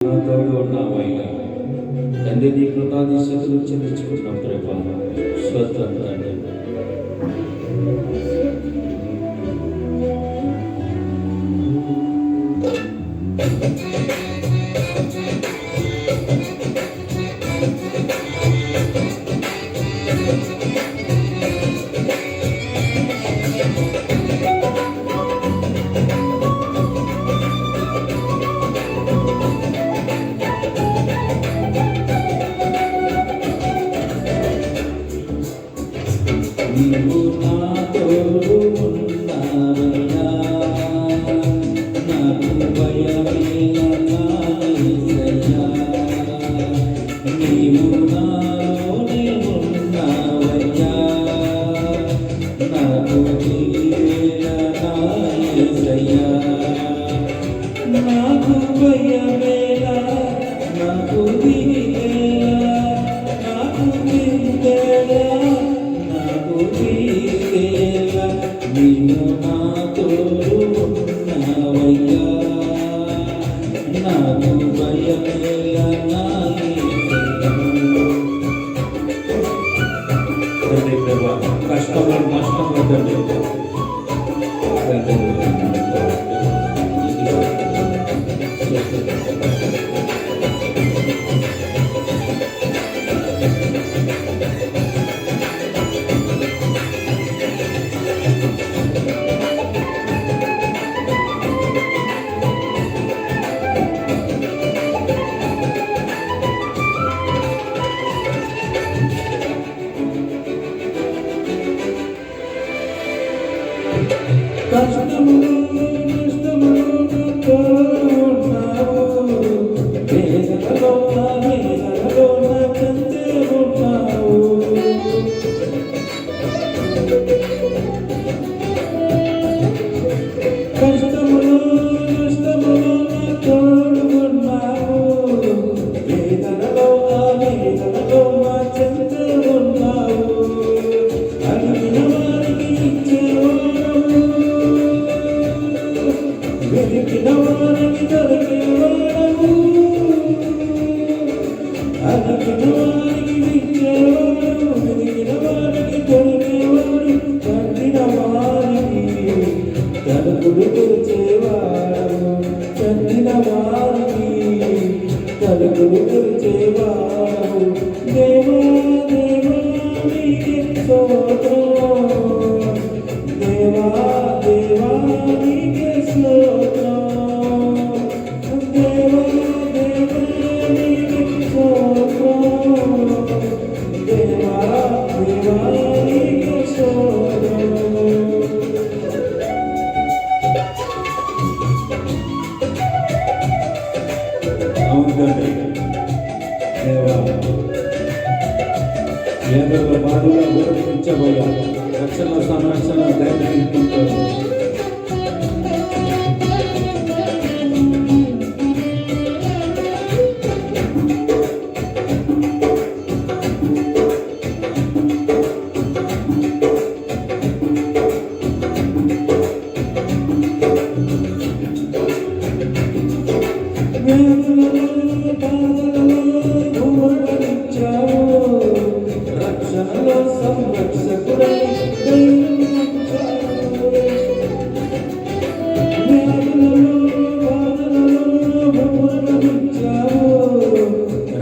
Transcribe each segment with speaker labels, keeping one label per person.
Speaker 1: నా తోడు ఉన్నావయ్యా తండ్రి, నీ కృతాధిశక్తులు చెల్లించుకుంటున్నాం ప్రభా. స్తోత్రం తండ్రి. నీవు నా తోడు ఉన్నావయ్యా, నాకు భయమేలా యేసయ్యా. నీవు నాలోనే ఉన్నావయ్యా, నాకు దిగులేలా యేసయ్యా. నాకు భయమేలా, నాకు దిగులేలా, నాకు దిగులేలా, నీవు నా తోడు ఉన్నావయ్యా, నాకు భయమేలా నా యేసయ్యా. కష్టంలో నష్టంలో తండ్రి కష్టములు నష్టములు ఉన్నావు, వేదనలో చెందే ఉన్నావు. కష్టములు నష్టములు తోడు ఉన్నావు, వేదనలో చెందే ఉన్నావు. అడిగిన వారికి ఇచ్చేవాడు, వెతికిన వారికి దొరికేవాడు, అడిగిన వారికి ఇచ్చేవాడు, వెతికిన వారికి దొరికేవాడు, కట్టిన వారికి తలుపులు తెరిచేవాడు, కట్టిన వారికి తలుపులు తెరిచేవాడు. దేవా దేవా నీకే స్తోత్రం, దేవా దేవా నీకే స్తోత్రం, దేవా దేవా నీకే స్తోత్రం, దేవా దేవా నీకే స్తోత్రం. అవును తండ్రి, దేవా ఏదో బాధగా గుర్తించబోయా రక్షణ సంరక్షణ దయచేసుకుంటారు. రక్షణలో సంరక్షకుడై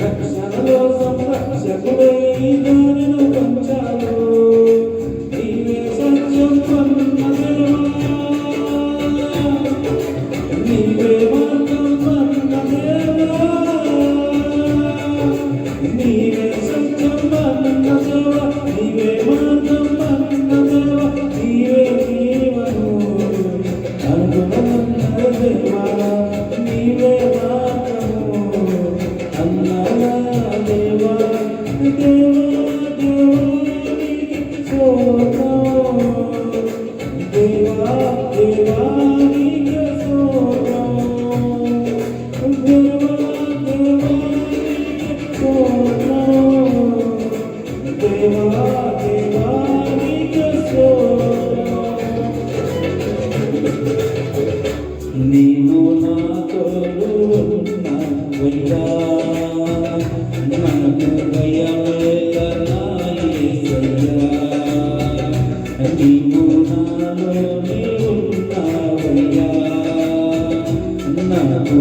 Speaker 1: రక్షణలో సంరక్షకుడై దానిను పంచావు. నీవే సత్యం అన్న దేవా, నీవే మార్గం అన్న దేవా, ఉన్నావయ్యా, నన్ను భయమేలనా యేసయ్యా, నీవు నాలోనే ఉన్నావయ్యా, నాకు